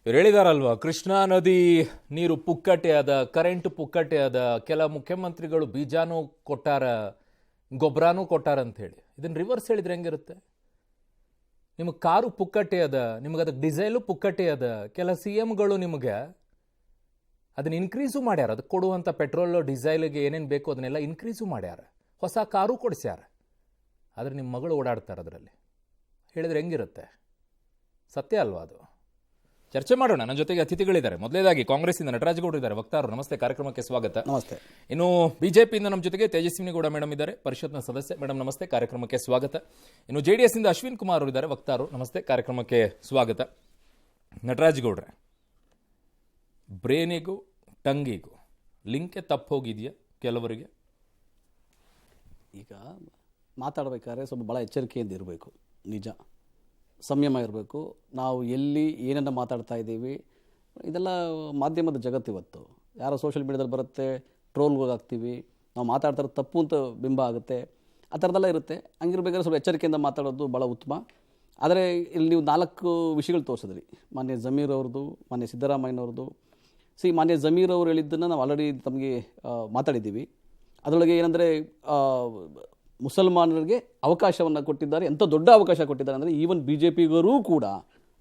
ಇವ್ರು ಹೇಳಿದಾರಲ್ವಾ, ಕೃಷ್ಣಾ ನದಿ ನೀರು ಪುಕ್ಕಟೆ ಅದ, ಕರೆಂಟ್ ಪುಕ್ಕಟೆ ಅದ, ಕೆಲ ಮುಖ್ಯಮಂತ್ರಿಗಳು ಬೀಜಾನು ಕೊಟ್ಟಾರ, ಗೊಬ್ಬರನೂ ಕೊಟ್ಟಾರ ಅಂತ ಹೇಳಿ. ಇದನ್ನ ರಿವರ್ಸ್ ಹೇಳಿದ್ರೆ ಹೆಂಗಿರುತ್ತೆ? ನಿಮಗೆ ಕಾರು ಪುಕ್ಕಟೆ ಅದ, ನಿಮಗೆ ಅದಕ್ಕೆ ಡಿಸೈಲು ಪುಕ್ಕಟೆ ಅದ, ಕೆಲ CMಗಳು ನಿಮಗೆ ಅದನ್ನ ಇನ್ಕ್ರೀಸು ಮಾಡ್ಯಾರ, ಅದಕ್ಕೆ ಕೊಡುವಂಥ ಪೆಟ್ರೋಲು ಡೀಸೈಲ್ಗೆ ಏನೇನು ಬೇಕು ಅದನ್ನೆಲ್ಲ ಇನ್ಕ್ರೀಸು ಮಾಡ್ಯಾರ, ಹೊಸ ಕಾರು ಕೊಡಿಸ್ಯಾರ. ಆದರೆ ನಿಮ್ಮ ಮಗಳು ಓಡಾಡ್ತಾರೆ ಅದರಲ್ಲಿ. ಹೇಳಿದ್ರೆ ಹೆಂಗಿರುತ್ತೆ? ಸತ್ಯ ಅಲ್ವಾ ಅದು? ಚರ್ಚೆ ಮಾಡೋಣ. ನನ್ನ ಜೊತೆಗೆ ಅತಿಥಿಗಳಿದ್ದಾರೆ. ಮೊದಲೇದಾಗಿ ಕಾಂಗ್ರೆಸ್ಸಿಂದ ನಟರಾಜಗೌಡರು ಇದ್ದಾರೆ, ವಕ್ತಾರರು. ನಮಸ್ತೆ, ಕಾರ್ಯಕ್ರಮಕ್ಕೆ ಸ್ವಾಗತ. ನಮಸ್ತೆ. ಇನ್ನು ಬಿಜೆಪಿಯಿಂದ ನಮ್ಮ ಜೊತೆಗೆ ತೇಜಸ್ವಿನಿ ಗೌಡ ಮೇಡಮ್ ಇದ್ದಾರೆ, ಪರಿಷತ್ನ ಸದಸ್ಯ. ಮೇಡಮ್ ನಮಸ್ತೆ, ಕಾರ್ಯಕ್ರಮಕ್ಕೆ ಸ್ವಾಗತ. ಇನ್ನು JDS ಇಂದ ಅಶ್ವಿನ್ ಕುಮಾರ್ ಅವರು ಇದ್ದಾರೆ, ವಕ್ತಾರರು. ನಮಸ್ತೆ, ಕಾರ್ಯಕ್ರಮಕ್ಕೆ ಸ್ವಾಗತ. ನಟರಾಜಗೌಡ್ರೆ, ಬ್ರೇನಿಗೂ ಟಂಗಿಗೂ ಲಿಂಕೆ ತಪ್ಪು ಹೋಗಿದೆಯಾ ಕೆಲವರಿಗೆ? ಈಗ ಮಾತಾಡಬೇಕಾದ್ರೆ ಸ್ವಲ್ಪ ಭಾಳ ಎಚ್ಚರಿಕೆಯಿಂದ ಇರಬೇಕು. ನಿಜ, ಸಂಯಮ ಇರಬೇಕು. ನಾವು ಎಲ್ಲಿ ಏನನ್ನು ಮಾತಾಡ್ತಾ ಇದ್ದೀವಿ, ಇದೆಲ್ಲ ಮಾಧ್ಯಮದ ಜಗತ್ತು. ಇವತ್ತು ಯಾರೋ ಸೋಷಿಯಲ್ ಮೀಡಿಯಾದಲ್ಲಿ ಬರುತ್ತೆ, ಟ್ರೋಲ್ಗೋಗಾಗ್ತೀವಿ, ನಾವು ಮಾತಾಡ್ತಾರೆ ತಪ್ಪು ಅಂತ ಬಿಂಬ ಆಗುತ್ತೆ, ಆ ಥರದ್ದೆಲ್ಲ ಇರುತ್ತೆ. ಹಂಗಿರ್ಬೇಕಾದ್ರೆ ಸ್ವಲ್ಪ ಎಚ್ಚರಿಕೆಯಿಂದ ಮಾತಾಡೋದು ಭಾಳ ಉತ್ತಮ. ಆದರೆ ಇಲ್ಲಿ ನೀವು 4 ವಿಷಯಗಳು ತೋರಿಸಿದ್ರಿ. ಮಾನ್ಯ ಜಮೀರ್ ಅವ್ರದ್ದು, ಮಾನ್ಯ ಸಿದ್ದರಾಮಯ್ಯನವ್ರದ್ದು. ಮಾನ್ಯ ಜಮೀರ್ ಅವರು ಹೇಳಿದ್ದನ್ನು ನಾವು ಆಲ್ರೆಡಿ ತಮಗೆ ಮಾತಾಡಿದ್ದೀವಿ. ಅದರೊಳಗೆ ಏನಂದರೆ, ಮುಸಲ್ಮಾನರಿಗೆ ಅವಕಾಶವನ್ನು ಕೊಟ್ಟಿದ್ದಾರೆ. ಎಂಥ ದೊಡ್ಡ ಅವಕಾಶ ಕೊಟ್ಟಿದ್ದಾರೆ ಅಂದರೆ, ಈವನ್ BJPಗರೂ ಕೂಡ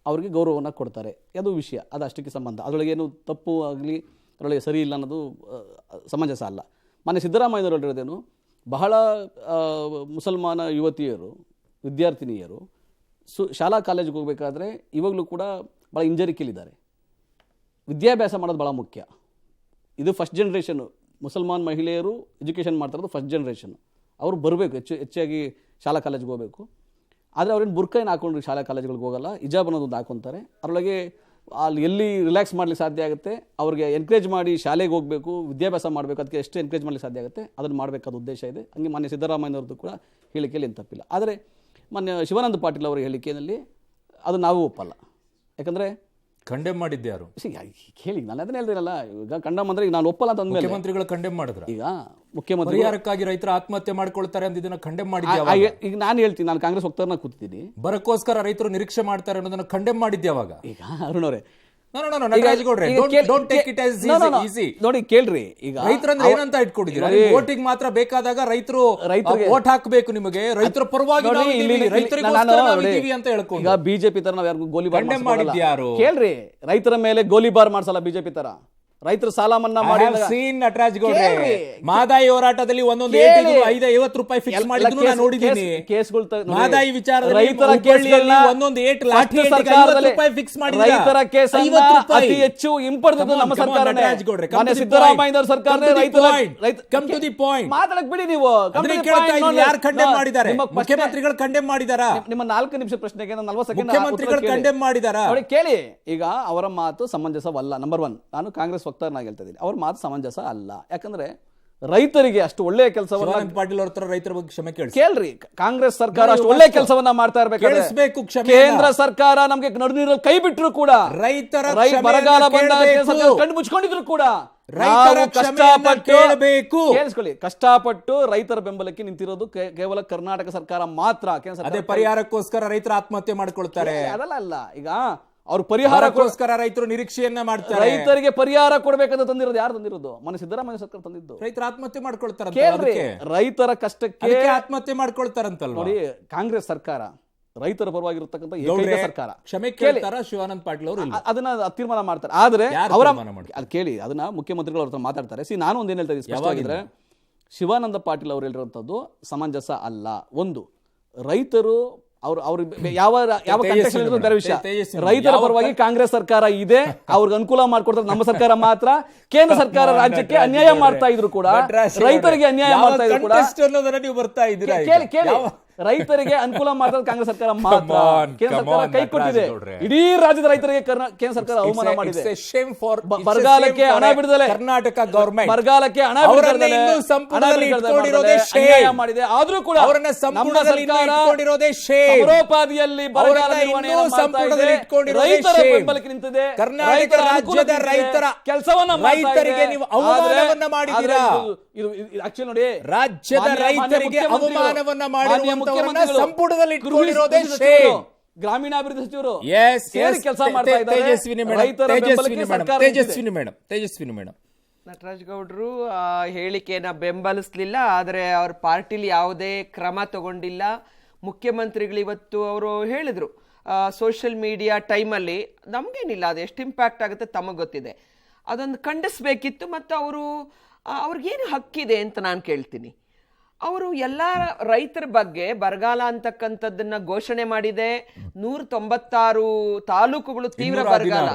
ಅವರಿಗೆ ಗೌರವವನ್ನು ಕೊಡ್ತಾರೆ. ಅದು ವಿಷಯ, ಅದು ಅಷ್ಟಕ್ಕೆ ಸಂಬಂಧ. ಅದರೊಳಗೆ ಏನು ತಪ್ಪು ಆಗಲಿ, ಅದರೊಳಗೆ ಸರಿ ಇಲ್ಲ ಅನ್ನೋದು ಸಮಂಜಸ ಅಲ್ಲ. ಮಾನ್ಯ ಸಿದ್ದರಾಮಯ್ಯನವರು ಹೇಳಿರೋದೇನು, ಬಹಳ ಮುಸಲ್ಮಾನ ಯುವತಿಯರು, ವಿದ್ಯಾರ್ಥಿನಿಯರು ಶಾಲಾ ಕಾಲೇಜಿಗೆ ಹೋಗಬೇಕಾದ್ರೆ ಇವಾಗಲೂ ಕೂಡ ಭಾಳ ಹಿಂಜರಿಕೆಯಲ್ಲಿದ್ದಾರೆ. ವಿದ್ಯಾಭ್ಯಾಸ ಮಾಡೋದು ಭಾಳ ಮುಖ್ಯ. ಇದು ಫಸ್ಟ್ ಜನ್ರೇಷನ್ನು. ಮುಸಲ್ಮಾನ್ ಮಹಿಳೆಯರು ಎಜುಕೇಷನ್ ಮಾಡ್ತಾರೋದು ಫಸ್ಟ್ ಜನ್ರೇಷನ್. ಅವರು ಬರಬೇಕು, ಹೆಚ್ಚಾಗಿ ಶಾಲಾ ಕಾಲೇಜಿಗೆ ಹೋಗಬೇಕು. ಆದರೆ ಅವ್ರೇನು ಬುರ್ಕ ಏನು ಹಾಕೊಂಡ್ರೆ ಶಾಲಾ ಕಾಲೇಜುಗಳಿಗೆ ಹೋಗಲ್ಲ, ಹಿಜಾಬ್ ಅನ್ನೋದೊಂದು ಹಾಕೊತಾರೆ. ಅದರೊಳಗೆ ಅಲ್ಲಿ ಎಲ್ಲಿ ರಿಲ್ಯಾಕ್ಸ್ ಮಾಡಲಿಕ್ಕೆ ಸಾಧ್ಯ ಆಗುತ್ತೆ, ಅವ್ರಿಗೆ ಎನ್ಕರೇಜ್ ಮಾಡಿ ಶಾಲೆಗೆ ಹೋಗಬೇಕು, ವಿದ್ಯಾಭ್ಯಾಸ ಮಾಡಬೇಕು, ಅದಕ್ಕೆ ಎಷ್ಟು ಎನ್ಕರೇಜ್ ಮಾಡಲಿಕ್ಕೆ ಸಾಧ್ಯ ಆಗುತ್ತೆ ಅದನ್ನು ಮಾಡಬೇಕಾದ ಉದ್ದೇಶ ಇದೆ. ಹಂಗೆ ಮಾನ್ಯ ಸಿದ್ದರಾಮಯ್ಯನವ್ರದ್ದು ಕೂಡ ಹೇಳಿಕೆಯಲ್ಲಿ ಏನು ತಪ್ಪಿಲ್ಲ. ಆದರೆ ಮಾನ್ಯ ಶಿವಾನಂದ ಪಾಟೀಲ್ ಅವರ ಹೇಳಿಕೆಯಲ್ಲಿ ಅದು ನಾವು ಒಪ್ಪಲ್ಲ. ಯಾಕಂದರೆ ಕಂಡೆಮ್ ಮಾಡಿದ್ದೆ ಯಾರು? ಕೇಳಿ, ನಾನು ಅದನ್ನ ಹೇಳ್ತೀನಲ್ಲ, ಈಗ ಕಂಡಮ್ ಅಂದ್ರೆ ನಾನು ಒಪ್ಪಲ್ಲ ಅಂತ ಅಂದ್ಮೇಲೆ ಮುಖ್ಯಮಂತ್ರಿಗಳು ಕಂಡೆಮ್ ಮಾಡಿದ್ರು. ಈಗ ಮುಖ್ಯಮಂತ್ರಿ ಪರಿಹಾರಕ್ಕಾಗಿ ರೈತರ ಆತ್ಮಹತ್ಯೆ ಮಾಡ್ಕೊಳ್ತಾರೆ ಅಂತ ಇದನ್ನ ಕಂಡೆಮ್ ಮಾಡಿದ್ದೆ. ಈಗ ನಾನು ಹೇಳ್ತೀನಿ, ನಾನು ಕಾಂಗ್ರೆಸ್ ವಕ್ತಾರನ ಕೂತಿದ್ದೀನಿ, ಬರಕ್ಕೋಸ್ಕರ ರೈತರು ನಿರೀಕ್ಷೆ ಮಾಡ್ತಾರೆ ಅನ್ನೋದನ್ನ ಕಂಡೆಮ್ ಮಾಡಿದ್ದೆ ಅವಾಗ. ಈಗ ಅರುಣ್ ಅವರೇ ನೋಡಿ, ಕೇಳ್ರಿ, ಈಗ ರೈತರಂದ್ರೆ ಏನಂತ ಇಟ್ಕೊಂಡಿದ್ದೀರಾ? ವೋಟಿಂಗ್ ಮಾತ್ರ ಬೇಕಾದಾಗ ರೈತರು ವೋಟ್ ಹಾಕಬೇಕು, ನಿಮಗೆ ರೈತರ ಪರವಾಗಿ ಅಂತ ಹೇಳ್ಕೊಂಡು. ಈಗ ಬಿಜೆಪಿ ತರ ನಾವ್ ಯಾರಿಗೂ ಗೋಲಿಬಾರ್ ಮಾಡಿದ್ಯಾರು? ಕೇಳ್ರಿ, ರೈತರ ಮೇಲೆ ಗೋಲಿಬಾರ್ ಮಾಡ್ಸಲ್ಲ ಬಿಜೆಪಿ ತರ. ರೈತರ ಸಾಲ ಮನ್ನಾ ಮಾಡಿ ನಟರಾಜಗೌಡ್ರೆ, ಮಹದಾಯಿ ಹೋರಾಟದಲ್ಲಿ ಒಂದೊಂದು 50 ರೂಪಾಯಿ ಫಿಕ್ಸ್ ಮಾಡಿದ್ದು ನಾನು ನೋಡಿದ್ದೀನಿ. ಮಹದಾಯಿ ವಿಚಾರದಲ್ಲಿ ರೈತರ ಕೇಸ್ಗಳನ್ನ ಒಂದೊಂದು ಫಿಕ್ಸ್ ಮಾಡಿ ರೈತರ ಕೇಸನ್ನ ಅತಿ ಹೆಚ್ಚು ಹಿಂಪಡೆದದ್ದು ನಮ್ಮ ಸರ್ಕಾರ. ಸಿದ್ದರಾಮಯ್ಯ ಸರ್ಕಾರ ಮಾತಾಡಕ್ ಬಿಡಿ. ನೀವು ಯಾರು ಕಂಡೆಮ್ ಮಾಡಿದ್ದಾರೆ? ಮುಖ್ಯಮಂತ್ರಿಗಳು ಕಂಡೆಮ್ ಮಾಡಿದಾರ? ನಿಮ್ಮ 4 ನಿಮಿಷ ಪ್ರಶ್ನೆಗೆ 40 ಸೆಕೆಂಡ್ ಮುಖ್ಯಮಂತ್ರಿಗಳು ಕಂಡೆಮ್ ಮಾಡಿದಾರ? ಕೇಳಿ, ಈಗ ಅವರ ಮಾತು ಸಮಂಜಸವಲ್ಲ. ನಂಬರ್ 1, ನಾನು ಕಾಂಗ್ರೆಸ್ ವಕ್ತಾರನಾಗಿ ಹೇಳ್ತಾ ಇದ್ದೀನಿ, ಅವ್ರ ಮಾತು ಸಮಂಜಸ ಅಲ್ಲ. ಯಾಕಂದ್ರೆ ರೈತರಿಗೆ ಅಷ್ಟು ಒಳ್ಳೆಯ ಕೆಲಸವನ್ನ, ಪಾಟೀಲ್ ಅವ್ರ ತರ ರೈತರ ಬಗ್ಗೆ ಕ್ಷಮೆ ಕೇಳ್ರಿ, ಕಾಂಗ್ರೆಸ್ ಸರ್ಕಾರ ಅಷ್ಟು ಒಳ್ಳೆ ಕೆಲಸವನ್ನ ಮಾಡ್ತಾ ಇರ್ಬೇಕು. ಕೇಂದ್ರ ಸರ್ಕಾರ ನಮ್ಗೆ ನಡುನೀರಲ್ಲಿ ಕೈ ಬಿಟ್ಟರು ಕೂಡ, ರೈತರ ಬರಗಾಲ ಬಂದಾಗ ಕಣ್ಣು ಮುಚ್ಕೊಂಡಿದ್ರು ಕೂಡ ಕಷ್ಟಪಟ್ಟು ರೈತರ ಬೆಂಬಲಕ್ಕೆ ನಿಂತಿರೋದು ಕೇವಲ ಕರ್ನಾಟಕ ಸರ್ಕಾರ ಮಾತ್ರ. ಅದೇ ಪರಿಹಾರಕ್ಕೋಸ್ಕರ ರೈತರ ಆತ್ಮಹತ್ಯೆ ಮಾಡ್ಕೊಳ್ತಾರೆ. ಅದಲ್ಲ ಅಲ್ಲ, ಈಗ ಅವ್ರು ಪರಿಹಾರಕ್ಕೋಸ್ಕರ ರೈತರು ನಿರೀಕ್ಷೆಯನ್ನ ಮಾಡ್ತಾರೆ. ರೈತರಿಗೆ ಪರಿಹಾರ ಕೊಡ್ಬೇಕಂತ ತಂದಿರೋದು ಯಾರು ತಂದಿರೋದು? ಮೊನ್ನೆ ಸಿದ್ದರಾಮಯ್ಯ ಸರ್ಕಾರ ತಂದಿದ್ದು. ರೈತರ ಆತ್ಮಹತ್ಯೆ ಮಾಡ್ಕೊಳ್ತಾರೆ. ರೈತರ ಕಷ್ಟಕ್ಕೆ ಆತ್ಮಹತ್ಯೆ ಮಾಡ್ಕೊಳ್ತಾರಂತಲ್ಲ. ನೋಡಿ, ಕಾಂಗ್ರೆಸ್ ಸರ್ಕಾರ ರೈತರ ಪರವಾಗಿರತಕ್ಕಂಥ ಏಕೈಕ ಸರ್ಕಾರ. ಕ್ಷಮೆ ಕೇಳ್ತಾರ ಶಿವಾನಂದ ಪಾಟೀಲ್ ಅವರು? ಅದನ್ನ ತೀರ್ಮಾನ ಮಾಡ್ತಾರೆ. ಆದ್ರೆ ಅವರ ಅದು ಕೇಳಿ, ಅದನ್ನ ಮುಖ್ಯಮಂತ್ರಿಗಳು ಅವ್ರ ಮಾತಾಡ್ತಾರೆ. ನಾನು ಒಂದೇನ್ ಹೇಳ್ತಾ ಇದ್ದೀನಿ ಸ್ಪಷ್ಟವಾಗಿದ್ರೆ, ಶಿವಾನಂದ ಪಾಟೀಲ್ ಅವ್ರು ಹೇಳಿರುವಂತದ್ದು ಸಮಂಜಸ ಅಲ್ಲ. ಒಂದು, ರೈತರು ಅವ್ರ ಯಾವ ಬೇರೆ ವಿಷಯ. ರೈತರ ಪರವಾಗಿ ಕಾಂಗ್ರೆಸ್ ಸರ್ಕಾರ ಇದೆ, ಅವ್ರಿಗೆ ಅನುಕೂಲ ಮಾಡ್ಕೊಡ್ತಾರೆ ನಮ್ಮ ಸರ್ಕಾರ ಮಾತ್ರ. ಕೇಂದ್ರ ಸರ್ಕಾರ ರಾಜ್ಯಕ್ಕೆ ಅನ್ಯಾಯ ಮಾಡ್ತಾ ಇದ್ರು ಕೂಡ, ರೈತರಿಗೆ ಅನ್ಯಾಯ ಮಾಡ್ತಾ ಇದ್ರು ಕೂಡ. ನೀವು ಬರ್ತಾ ಇದ್ದೀರಾ? ಕೇಳಿ, ರೈತರಿಗೆ ಅನುಕೂಲ ಮಾಡ್ತಾರೆ ಕಾಂಗ್ರೆಸ್ ಸರ್ಕಾರ ಮಾತ್ರ. ಕೇಂದ್ರ ಸರ್ಕಾರ ಕೈ ಕೊಟ್ಟಿದೆ, ಇಡೀ ರಾಜ್ಯದ ರೈತರಿಗೆ ಕೇಂದ್ರ ಸರ್ಕಾರ ಅವಮಾನ ಮಾಡಿದೆ. ಬರಗಾಲಕ್ಕೆ ಹಣ ಬಿಡದಲೆ ಕರ್ನಾಟಕ ಗವರ್ಮೆಂಟ್ ಬರಗಾಲಕ್ಕೆ ಹಣ ಅನ್ಯಾಯ ಮಾಡಿದೆ. ಆದ್ರೂ ಕೂಡ ನಮ್ಮ ಸರ್ಕಾರ ಸಮರೋಪಾದಿಯಲ್ಲಿ ಬರಗಾಲ ರೈತರ ಬೆಂಬಲಕ್ಕೆ ನಿಂತಿದೆ. ಕರ್ನಾಟಕ ರಾಜ್ಯದ ರೈತರ ಕೆಲಸವನ್ನ ರೈತರಿಗೆ ನೀವು ಅವಮಾನವನ್ನ ಮಾಡಿದ್ದೀರಾ. ಇದು ಆಕ್ಚುಲಿ ನೋಡಿ, ರಾಜ್ಯದ ರೈತರಿಗೆ ಅವಮಾನವನ್ನ ಮಾಡಿರುವಂತವರನ್ನ ಸಂಪುಟದಲ್ಲಿ ಇಟ್ಕೊಂಡಿರೋದೇ ಶೇಮ್. ಗ್ರಾಮೀಣಾಭಿವೃದ್ಧಿ ಸಚಿವರು ಎಸ್ ಕೆಲಸ ಮಾಡ್ತಾ ಇದ್ದಾರೆ. ರೈತರ ಬೆಂಬಲಕ್ಕೆ ಸರ್ಕಾರ ನಿಂತಿದೆ. ತೇಜಸ್ವಿನಿ ಮೇಡಮ್ ನಟರಾಜ್ ಗೌಡ್ರು ಆ ಹೇಳಿಕೆನ ಬೆಂಬಲಿಸಲಿಲ್ಲ, ಆದರೆ ಅವ್ರ ಪಾರ್ಟಿಲಿ ಯಾವುದೇ ಕ್ರಮ ತಗೊಂಡಿಲ್ಲ. ಮುಖ್ಯಮಂತ್ರಿಗಳು ಇವತ್ತು ಅವರು ಹೇಳಿದ್ರು ಸೋಷಿಯಲ್ ಮೀಡಿಯಾ ಟೈಮಲ್ಲಿ ನಮಗೇನಿಲ್ಲ, ಅದು ಎಷ್ಟು ಇಂಪ್ಯಾಕ್ಟ್ ಆಗುತ್ತೆ ತಮಗೆ ಗೊತ್ತಿದೆ, ಅದೊಂದು ಖಂಡಿಸ್ಬೇಕಿತ್ತು. ಮತ್ತು ಅವ್ರಿಗೇನು ಹಕ್ಕಿದೆ ಅಂತ ನಾನು ಕೇಳ್ತೀನಿ. ಅವರು ಎಲ್ಲ ರೈತರ ಬಗ್ಗೆ ಬರಗಾಲ ಅಂತಕ್ಕಂಥದ್ದನ್ನ ಘೋಷಣೆ ಮಾಡಿದೆ. 196 ತಾಲೂಕುಗಳು ತೀವ್ರ ಬರಗಾಲ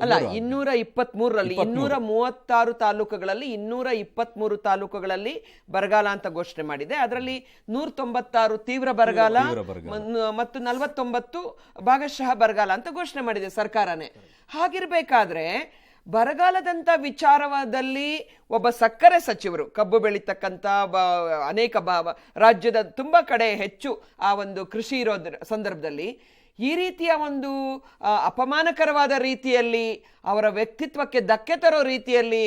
ಅಲ್ಲ, 223ರಲ್ಲಿ 236 ತಾಲೂಕುಗಳಲ್ಲಿ 223 ತಾಲೂಕುಗಳಲ್ಲಿ ಬರಗಾಲ ಅಂತ ಘೋಷಣೆ ಮಾಡಿದೆ. ಅದರಲ್ಲಿ 196 ತೀವ್ರ ಬರಗಾಲ ಮತ್ತು 49 ಭಾಗಶಃ ಬರಗಾಲ ಅಂತ ಘೋಷಣೆ ಮಾಡಿದೆ ಸರ್ಕಾರನೇ. ಹಾಗಿರ್ಬೇಕಾದ್ರೆ ಬರಗಾಲದಂತ ವಿಚಾರದಲ್ಲಿ ಒಬ್ಬ ಸಕ್ಕರೆ ಸಚಿವರು, ಕಬ್ಬು ಬೆಳೀತಕ್ಕಂಥ ಅನೇಕ ರಾಜ್ಯದ ತುಂಬಾ ಕಡೆ ಹೆಚ್ಚು ಆ ಒಂದು ಕೃಷಿ ಇರೋದ್ರ ಸಂದರ್ಭದಲ್ಲಿ ಈ ರೀತಿಯ ಒಂದು ಅಪಮಾನಕರವಾದ ರೀತಿಯಲ್ಲಿ, ಅವರ ವ್ಯಕ್ತಿತ್ವಕ್ಕೆ ಧಕ್ಕೆ ತರೋ ರೀತಿಯಲ್ಲಿ,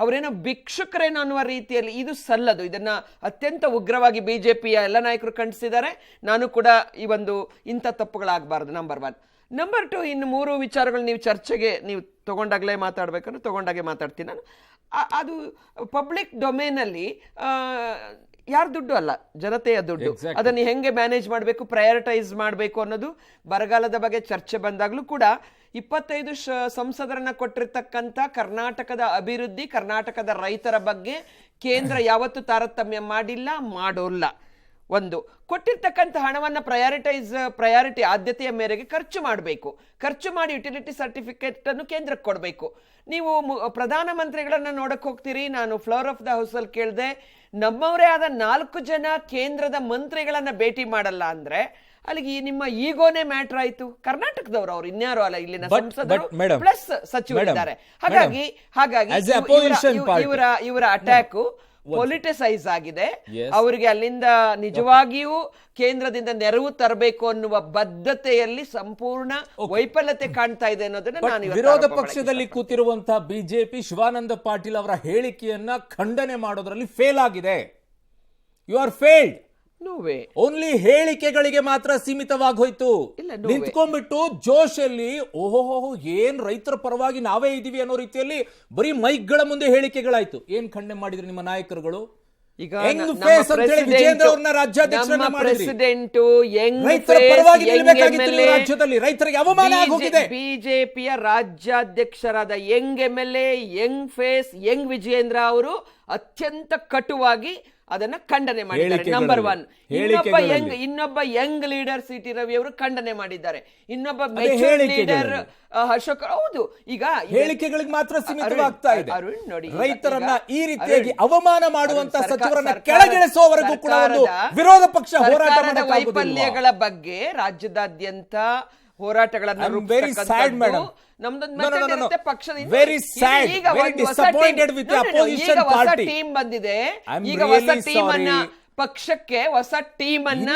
ಅವರೇನೋ ಭಿಕ್ಷುಕರೇನೋ ಅನ್ನುವ ರೀತಿಯಲ್ಲಿ ಇದು ಸಲ್ಲದು. ಇದನ್ನ ಅತ್ಯಂತ ಉಗ್ರವಾಗಿ ಬಿಜೆಪಿಯ ಎಲ್ಲ ನಾಯಕರು ಖಂಡಿಸಿದ್ದಾರೆ. ನಾನು ಕೂಡ ಈ ಒಂದು ಇಂಥ ತಪ್ಪುಗಳಾಗಬಾರ್ದು. ನಂಬರ್ 1. ನಂಬರ್ 2, ಇನ್ನು 3 ವಿಚಾರಗಳು ನೀವು ಚರ್ಚೆಗೆ ನೀವು ತಗೊಂಡಾಗಲೇ ಮಾತಾಡ್ಬೇಕಂದ್ರೆ ತಗೊಂಡಾಗೆ ಮಾತಾಡ್ತೀನಿ ನಾನು. ಅದು ಪಬ್ಲಿಕ್ ಡೊಮೇನಲ್ಲಿ ಯಾರ ದುಡ್ಡು ಅಲ್ಲ, ಜನತೆಯ ದುಡ್ಡು. ಅದನ್ನು ಹೆಂಗೆ ಮ್ಯಾನೇಜ್ ಮಾಡಬೇಕು, ಪ್ರಯಾರಿಟೈಸ್ ಮಾಡಬೇಕು ಅನ್ನೋದು ಬರಗಾಲದ ಬಗ್ಗೆ ಚರ್ಚೆ ಬಂದಾಗಲೂ ಕೂಡ 25 ಸಂಸದರನ್ನ ಕೊಟ್ಟಿರ್ತಕ್ಕಂಥ ಕರ್ನಾಟಕದ ಅಭಿವೃದ್ಧಿ, ಕರ್ನಾಟಕದ ರೈತರ ಬಗ್ಗೆ ಕೇಂದ್ರ ಯಾವತ್ತೂ ತಾರತಮ್ಯ ಮಾಡಿಲ್ಲ, ಮಾಡೋಲ್ಲ. ಒಂದು ಕೊಟ್ಟಿರ್ತಕ್ಕಂಥ ಹಣವನ್ನು ಪ್ರಯಾರಿಟಿ ಆದ್ಯತೆಯ ಮೇರೆಗೆ ಖರ್ಚು ಮಾಡಬೇಕು. ಖರ್ಚು ಮಾಡಿ ಯುಟಿಲಿಟಿ ಸರ್ಟಿಫಿಕೇಟ್ ಅನ್ನು ಕೇಂದ್ರಕ್ಕೆ ಕೊಡಬೇಕು. ನೀವು ಪ್ರಧಾನಮಂತ್ರಿಗಳನ್ನ ನೋಡಕ್ ಹೋಗ್ತೀರಿ. ನಾನು ಫ್ಲೋರ್ ಆಫ್ ದ ಹೌಸ್ ಅಲ್ಲಿ ಕೇಳಿದೆ, ನಮ್ಮವರೇ ಆದ 4 ಜನ ಕೇಂದ್ರದ ಮಂತ್ರಿಗಳನ್ನ ಭೇಟಿ ಮಾಡಲ್ಲ ಅಂದ್ರೆ ಅಲ್ಲಿಗೆ ನಿಮ್ಮ ಈಗೋನೇ ಮ್ಯಾಟರ್ ಆಯ್ತು. ಕರ್ನಾಟಕದವರು, ಅವ್ರು ಇನ್ಯಾರು ಅಲ್ಲ, ಇಲ್ಲಿನ ಸಂಸದರು ಪ್ಲಸ್ ಸಚಿವರಿದ್ದಾರೆ. ಹಾಗಾಗಿ ಇವರ ಅಟ್ಯಾಕು ಪೊಲಿಟಿಸೈಸ್ ಆಗಿದೆ. ಅವರಿಗೆ ಅಲ್ಲಿಂದ ನಿಜವಾಗಿಯೂ ಕೇಂದ್ರದಿಂದ ನೆರವು ತರಬೇಕು ಅನ್ನುವ ಬದ್ಧತೆಯಲ್ಲಿ ಸಂಪೂರ್ಣ ವೈಫಲ್ಯತೆ ಕಾಣ್ತಾ ಇದೆ ಅನ್ನೋದನ್ನ ನಾನು ವಿರೋಧ ಪಕ್ಷದಲ್ಲಿ ಕೂತಿರುವಂತಹ ಬಿಜೆಪಿ ಶಿವಾನಂದ ಪಾಟೀಲ್ ಅವರ ಹೇಳಿಕೆಯನ್ನ ಖಂಡನೆ ಮಾಡೋದ್ರಲ್ಲಿ ಫೇಲ್ ಆಗಿದೆ. You are failed. ಓನ್ಲಿ ಹೇಳಿಕೆಗಳಿಗೆ ಮಾತ್ರ ಸೀಮಿತವಾಗಿ ಹೋಯ್ತು. ನಿಂತ್ಕೊಂಡ್ಬಿಟ್ಟು ಜೋಶಲ್ಲಿ ಓಹೋ ಏನ್ ರೈತರ ಪರವಾಗಿ ನಾವೇ ಇದೀವಿ ಅನ್ನೋ ರೀತಿಯಲ್ಲಿ ಬರೀ ಮೈಕ್ಗಳ ಮುಂದೆ ಹೇಳಿಕೆಗಳಾಯ್ತು. ಏನ್ ಖಂಡನೆ ಮಾಡಿದ್ರು ನಿಮ್ಮ ನಾಯಕರುಗಳು? ಈಗ ವಿಜೇಂದ್ರ ಅವ್ರನ್ನ ರಾಜ್ಯಾಧ್ಯಕ್ಷರನ್ನ ಮಾಡಿದ್ರಿ. ರೈತರ ಪರವಾಗಿ ನಿಲ್ಲಬೇಕಾಗಿತ್ತು ರಾಜ್ಯದಲ್ಲಿ. ರೈತರಿಗೆ ಅವಮಾನ ಆಗೋಗಿದೆ. ಬಿಜೆಪಿಯ ರಾಜ್ಯಾಧ್ಯಕ್ಷರಾದ young MLA, young face, young Vijayendra ಅವರು ಅತ್ಯಂತ ಕಟುವಾಗಿ ಅದನ್ನ ಖಂಡನೆ ಮಾಡಿದ್ದಾರೆ. ನಂಬರ್ 1. ಇನ್ನೊಬ್ಬ ಯಂಗ್ ಲೀಡರ್ ಸಿಟಿ ರವಿ ಅವರು ಖಂಡನೆ ಮಾಡಿದ್ದಾರೆ. ಇನ್ನೊಬ್ಬ ಮೆಚೂರ್ ಲೀಡರ್ ಅಶೋಕ್. ಹೌದು, ಈಗ ಹೇಳಿಕೆಗಳಿಗೆ ಮಾತ್ರ ಸೀಮಿತವಾಗ್ತಾ ಇದೆ. ನೋಡಿ, ರೈತರನ್ನ ಈ ರೀತಿಯಾಗಿ ಅವಮಾನ ಮಾಡುವಂತ ಸಚಿವರನ್ನ ಕೆಳಗಿಳಿಸುವವರೆಗೂ ಕೂಡ ವಿರೋಧ ಪಕ್ಷ ಹೋರಾಟ ಮಾಡೋ ವೈಫಲ್ಯಗಳ ಬಗ್ಗೆ ರಾಜ್ಯದಾದ್ಯಂತ ಹೋರಾಟಗಳನ್ನು ಟೀಮ್ ಬಂದಿದೆ. ಈಗ ಹೊಸ ಟೀಮ್ ಅನ್ನ ಪಕ್ಷಕ್ಕೆ ಹೊಸ ಟೀಮ್ ಅನ್ನ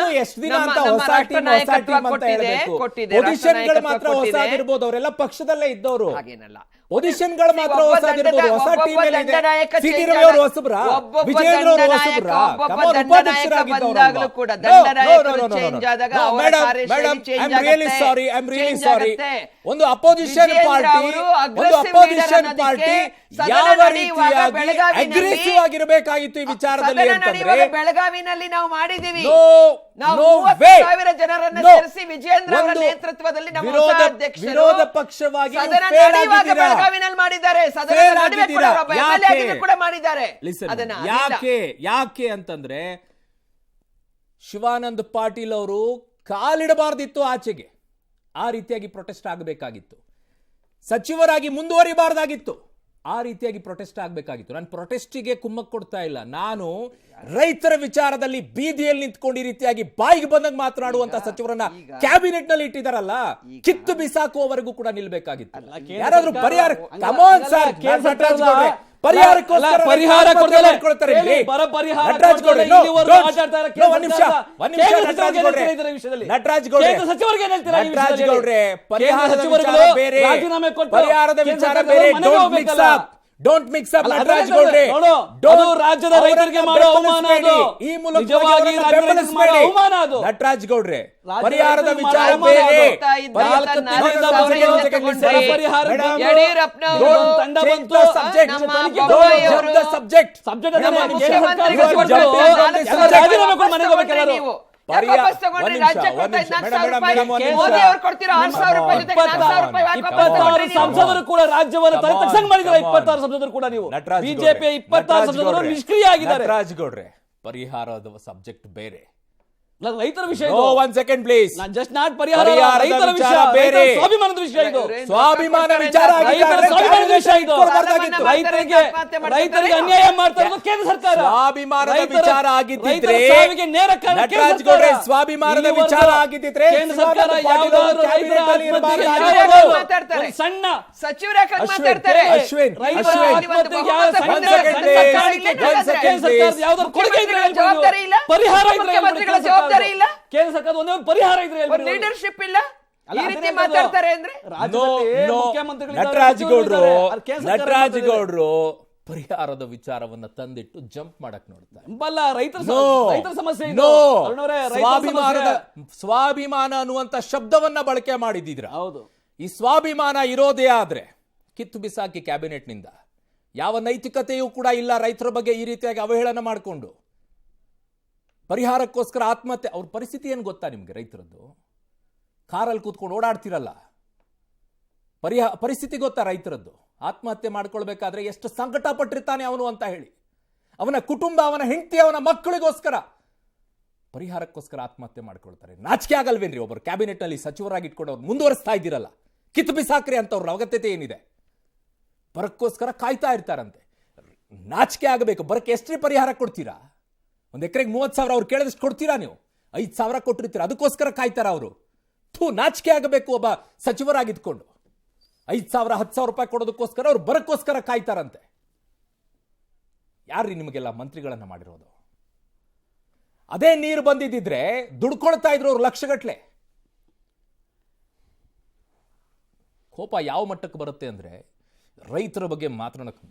ಅವರೆಲ್ಲ ಪಕ್ಷದಲ್ಲೇ ಇದ್ದವರು. ಹಾಗೇನಲ್ಲ, ಪೊಸಿಷನ್ಗಳು ಮಾತ್ರ ಹೊಸದಿರಬಹುದು. ಹೊಸ ಟೀಮ್ ಒಂದು ಅಪೋಸಿಷನ್ ಪಾರ್ಟಿ ಯಾವ ರೀತಿಯಾಗಿ ಅಗ್ರೆಸಿವ್ ಆಗಿರಬೇಕಾಗಿತ್ತು ಈ ವಿಚಾರದಲ್ಲಿ ಅಂತಂದ್ರೆ ಬೆಳಗಾವಿನಲ್ಲಿ ನಾವು ಮಾಡಿದೀವಿ. 30,000 ಜನರನ್ನು ಸೇರಿಸಿ ವಿಜೇಂದ್ರ ಅವರ ನೇತೃತ್ವದಲ್ಲಿ ನಮ್ಮ ವಿರೋಧ ಪಕ್ಷವಾಗಿ ಬೆಳಗಾವಿನಲ್ಲಿ ಮಾಡಿದ್ದಾರೆ. ಕೂಡ ಮಾಡಿದ್ದಾರೆ. ಯಾಕೆ ಅಂತಂದ್ರೆ ಶಿವಾನಂದ ಪಾಟೀಲ್ ಅವರು ಕಾಲಿಡಬಾರ್ದಿತ್ತು ಆಚೆಗೆ. ಆ ರೀತಿಯಾಗಿ ಪ್ರೊಟೆಸ್ಟ್ ಆಗಬೇಕಾಗಿತ್ತು. ಸಚಿವರಾಗಿ ಮುಂದುವರಿಬಾರ್ದಾಗಿತ್ತು. ಆ ರೀತಿಯಾಗಿ ಪ್ರೊಟೆಸ್ಟ್ ಆಗಬೇಕಾಗಿತ್ತು. ನಾನು ಪ್ರೊಟೆಸ್ಟಿಗೆ ಕುಮ್ಮಕ್ ಕೊಡ್ತಾ ಇಲ್ಲ. ನಾನು ರೈತರ ವಿಚಾರದಲ್ಲಿ ಬೀದಿಯಲ್ಲಿ ನಿಂತ್ಕೊಂಡು ಈ ರೀತಿಯಾಗಿ ಬಾಯಿಗೆ ಬಂದಾಗ ಮಾತನಾಡುವಂತ ಸಚಿವರನ್ನ ಕ್ಯಾಬಿನೆಟ್ ನಲ್ಲಿ ಇಟ್ಟಿದಾರಲ್ಲ, ಕಿತ್ತು ಬಿಸಾಕುವವರೆಗೂ ಕೂಡ ನಿಲ್ಬೇಕಾಗಿತ್ತು. ಯಾರಾದ್ರೂ ಪರಿಹಾರ ಪರಿಹಾರ ಪರಿಹಾರದ ವಿಚಾರ ಬೇರೆ. ಡೋಂಟ್ ಮಿಕ್ಸ್ ಅಪ್ ಅಲ್ಲ, ನಟರಾಜ್ ಅದನ್ನೇ ಗೌಡ್ರೆ. ನೋಡು, Don't- ಅದು ರಾಜ್ಯದ ಅವರನ್ನ ರೈತರಿಗೆ ಮಾಡೋ ಅವಮಾನ ಅದು. ಈ ಮೂಲಕ ನಿಜವಾಗಿ ಅವರನ್ನ ರಾಜ್ಯದ ರೈತರಿಗೆ ಮಾಡೋ ಬೆಂಬಲಿಸಬೇಡಿ. ಅವಮಾನ ಅದು. ನಟರಾಜ್ ಗೌಡ್ರೆ, ರಾಜ್ಯದ ಪರಿಹಾರದ ರೈತರಿಗೆ ವಿಚಾರ ಮಾಡೋ ಅವಮಾನ ಬೇರೆ. ಅದು. ಪರಿಹಾರದ ನಾಲ್ಕು ಸಾವಿರ ತಿಂಗಳಿಂದ ಜನ ತಗೊಂಡ್ರೆ ಪರಿಹಾರದ ಯಡಿಯೂರಪ್ಪನವರು ತಂಡ ಬಂತು. ನಮ್ಮ ತನಿಖೆ ಬೊಮ್ಮಾಯಿಯವರು ಸಬ್ಜೆಕ್ಟ್ ಸಬ್ಜೆಕ್ಟ್ ಅದನ್ನೇ ನಮ್ಮ ಕೇಂದ್ರ ಮುಖ್ಯಮಂತ್ರಿಗಳು ಸರ್ಕಾರ ಕೊಟ್ಟಂತೆ ಕೊಟ್ಟು ನಾಲ್ಕು ಎಲ್ಲ ಸಾವಿರ ರಾಜೀನಾಮೆ ವಾಪಸ್ ಮನೆಗೆ ತಗೊಂಡ್ರೆ ಹೋಗ್ಬೇಕು ನೀವು. ಪರಿಹಾರ- ಯಾಕೆ ವಾಪಸ್ ತಗೊಂಡ್ರಿ? ಒಂದ್ ನಿಮಿಷ, ರಾಜ್ಯ ಕೊಡ್ತಾ ಒಂದ್ ಇದ್ದ ನಿಮಿಷ. 4,000 ರೂಪಾಯಿ ಮೇಡಮ್, ಒಂದ್ ನಿಮಿಷ. ಮೋದಿ ಅವರು ಕೊಡ್ತಿರೋ 6,000 ರೂಪಾಯಿ ಜೊತೆಗೆ 4,000 ರೂಪಾಯಿ ಯಾಕೆ ವಾಪಸ್ 26 ತಗೊಂಡ್ರಿ ನೀವು? ಸಂಸದರು ಕೂಡ ರಾಜ್ಯವನ್ನು ತಲೆ ತಕ್ಷಣ ಮಾಡಿದ್ದಾರೆ. Come on. 26 ಸಂಸದರು ಕೂಡ ನೀವು ನಟರಾಜ್ ಬಿಜೆಪಿ ಗೌಡ್ರೆ, 26 ನಟರಾಜ್ ಸಂಸದರು ಗೌಡ್ರೆ, ನಿಷ್ಕ್ರಿಯ ಆಗಿದ್ದಾರೆ. ನಟರಾಜ್ ಗೌಡ್ರೆ, ಪರಿಹಾರದ ಸಬ್ಜೆಕ್ಟ್ ಬೇರೆ. ರೈತರ ವಿಷಯ no, one second please. Just not ಪರಿಹಾರ ಪರಿಹಾರದ ರೈತರ ವಿಷಯ ವಿಚಾರ ಬೇರೆ. ರೈತರ ಸ್ವಾಭಿಮಾನದ ವಿಷಯ ಇದು. ಸ್ವಾಭಿಮಾನ ವಿಚಾರ ರೈತರ ಆಗಿದ್ರೆ ಸ್ವಾಭಿಮಾನದ ವಿಷಯ ಇದು. ಕೊಡ್ಬಾರ್ದಾಗಿತ್ತು. ರೈತರಿಗೆ ಅನ್ಯಾಯ ಮಾಡ್ತಾ ಇರೋದು ಕೇಂದ್ರ ಸರ್ಕಾರ. ಸ್ವಾಭಿಮಾನದ ರೈತರ- ವಿಚಾರ ಆಗಿದ್ದಿದ್ರೆ ರೈತರ ಸಾವಿಗೆ ನೇರ ಕಾರಣ ಕೇಂದ್ರ ನಟರಾಜ್ ಸರ್ಕಾರ. ಗೌಡ್ರೆ, ಸ್ವಾಭಿಮಾನದ ಇಲ್ಲಿವರೆಗೂ ವಿಚಾರ ಆಗಿದ್ದಿದ್ರೆ ಕೇಂದ್ರ ಸರ್ಕಾರ ಶಿವಾನಂದ ಪಾಟೀಲ್ ಯಾವುದಾದ್ರೂ ಅವರು ರೈತರ ಕ್ಯಾಬಿನೆಟ್ ಅಲ್ಲಿ ಆತ್ಮಹತ್ಯೆಗೆ ಇರಬಾರ್ದಾಗಿತ್ತು. ಯಾವುದಾದ್ರೂ ಮಾತಾಡ್ತಾರೆ. ಒಂದು ಸಣ್ಣ ಸಚಿವರು ಯಾಕೆ ಅಶ್ವಿನ್, ಮಾತಾಡ್ತಾರೆ? ಅಶ್ವಿನ್, ರೈತರ ಅಶ್ವಿನ್. ಆತ್ಮಹತ್ಯೆಗೆ ಯಾವ ಒಂದು ಸಣ್ಣ second, ಸಣ್ಣ please. ಕಾರಣಕ್ಕೆ ಒಂದು second, ಕೇಂದ್ರ ಸರ್ಕಾರದ please. ಯಾವುದಾದ್ರು ಕೊಡುಗೆ ಇದ್ರೆ ಹೇಳ್ಬೋದು. ಜವಾಬ್ದಾರಿ ಇಲ್ಲ? ಪರಿಹಾರ ಇದ್ರೆ ಮುಖ್ಯಮಂತ್ರಿಗಳ ಹೇಳ್ಬೋದು. ಜವಾಬ್ದಾರಿ ಇಲ್ಲ? ಕೇಂದ್ರ ಸರ್ಕಾರದ ಒಂದೇ ಒಂದು ಪರಿಹಾರ ಇದ್ರೆ ಒಂದು ಹೇಳ್ಬೋದು. ಲೀಡರ್ಶಿಪ್ ಇಲ್ಲ? ಅಲ್ಲ, ಈ ರೀತಿ ಅದನ್ನೇ ಮಾತಾಡ್ತಾರೆ ಅಂದ್ರೆ ರಾಜ್ಯದಲ್ಲಿ ನೋ, ಮುಖ್ಯಮಂತ್ರಿಗಳಿದ್ದಾರೆ, ನಟರಾಜ್ ಸಚಿವರು ಗೌಡ್ರು, ಇದ್ದಾರೆ. ಅದು ಕೇಂದ್ರ ಸರ್ಕಾರ ನಟರಾಜ್ ಮಾಡ್ತಿದೆ. ಗೌಡ್ರು ಪರಿಹಾರದ ವಿಚಾರವನ್ನ ತಂದಿಟ್ಟು ಜಂಪ್ ಮಾಡಕ್ ನೋಡ್ತಾರೆ. ಎಂಬಲ್ಲ ರೈತರ ನೋ, ರೈತರ ಸಮಸ್ಯೆ ಇದು. ನೋ, ಅರುಣವ್ರೆ, ರೈತರ ಸ್ವಾಭಿಮಾನದ ಸಮಸ್ಯೆ. ಸ್ವಾಭಿಮಾನ ಅನ್ನುವಂತ ಶಬ್ದವನ್ನ ಬಳಕೆ ಮಾಡಿದಿದ್ರ. ಹೌದು. ಈ ಸ್ವಾಭಿಮಾನ ಇರೋದೇ ಆದ್ರೆ ಕಿತ್ತು ಬಿಸಾಕಿ ಕ್ಯಾಬಿನೆಟ್ ನಿಂದ. ಯಾವ ನೈತಿಕತೆಯೂ ಕೂಡ ಇಲ್ಲ ರೈತರ ಬಗ್ಗೆ ಈ ರೀತಿಯಾಗಿ ಅವಹೇಳನ ಮಾಡಿಕೊಂಡು ಪರಿಹಾರಕ್ಕೋಸ್ಕರ ಆತ್ಮಹತ್ಯೆ. ಅವ್ರ ಪರಿಸ್ಥಿತಿ ಏನು ಗೊತ್ತಾ ನಿಮ್ಗೆ? ರೈತರದ್ದು ಕಾರಲ್ಲಿ ಕೂತ್ಕೊಂಡು ಓಡಾಡ್ತಿರಲ್ಲ, ಪರಿಸ್ಥಿತಿ ಗೊತ್ತಾ ರೈತರದ್ದು? ಆತ್ಮಹತ್ಯೆ ಮಾಡ್ಕೊಳ್ಬೇಕಾದ್ರೆ ಎಷ್ಟು ಸಂಕಟ ಪಟ್ಟಿರ್ತಾನೆ ಅವನು ಅಂತ ಹೇಳಿ. ಅವನ ಕುಟುಂಬ, ಅವನ ಹೆಂಡತಿ, ಅವನ ಮಕ್ಕಳಿಗೋಸ್ಕರ ಪರಿಹಾರಕ್ಕೋಸ್ಕರ ಆತ್ಮಹತ್ಯೆ ಮಾಡ್ಕೊಳ್ತಾರೆ. ನಾಚಿಕೆ ಆಗಲ್ವೇನ್ರಿ? ಒಬ್ಬರು ಕ್ಯಾಬಿನೆಟ್ ನಲ್ಲಿ ಸಚಿವರಾಗಿ ಇಟ್ಕೊಂಡು ಅವ್ರು ಮುಂದುವರಿಸ್ತಾ ಇದ್ದೀರಲ್ಲ, ಕಿತ್ತು ಬಿಸಾಕ್ರಿ ಅಂತ ಅವ್ರ ಅಗತ್ಯತೆ ಏನಿದೆ? ಬರಕ್ಕೋಸ್ಕರ ಕಾಯ್ತಾ ಇರ್ತಾರಂತೆ. ನಾಚಿಕೆ ಆಗಬೇಕು. ಬರಕ್ಕೆ ಎಷ್ಟೇ ಪರಿಹಾರ ಕೊಡ್ತೀರಾ? ಒಂದು ಎಕರೆಗೆ 30,000 ಅವ್ರು ಕೇಳಿದಷ್ಟು ಕೊಡ್ತೀರಾ ನೀವು? 5,000 ಕೊಟ್ಟಿರ್ತೀರಾ, ಅದಕ್ಕೋಸ್ಕರ ಕಾಯ್ತಾರ ಅವರು? ನಾಚಿಕೆ ಆಗಬೇಕು. ಒಬ್ಬ ಸಚಿವರಾಗಿದ್ಕೊಂಡು 5,000 10,000 ರೂಪಾಯಿ ಕೊಡೋದಕ್ಕೋಸ್ಕರ ಅವ್ರು ಬರಕ್ಕೋಸ್ಕರ ಕಾಯ್ತಾರಂತೆ. ಯಾರ್ರಿ ನಿಮಗೆಲ್ಲ ಮಂತ್ರಿಗಳನ್ನ ಮಾಡಿರೋದು? ಅದೇ ನೀರು ಬಂದಿದ್ದಿದ್ರೆ ದುಡ್ಕೊಳ್ತಾ ಇದ್ರು ಅವ್ರು ಲಕ್ಷಗಟ್ಲೆ. ಕೋಪ ಯಾವ ಮಟ್ಟಕ್ಕೆ ಬರುತ್ತೆ ಅಂದ್ರೆ ರೈತರ ಬಗ್ಗೆ ಮಾತನಾಡಕ್ಕೆ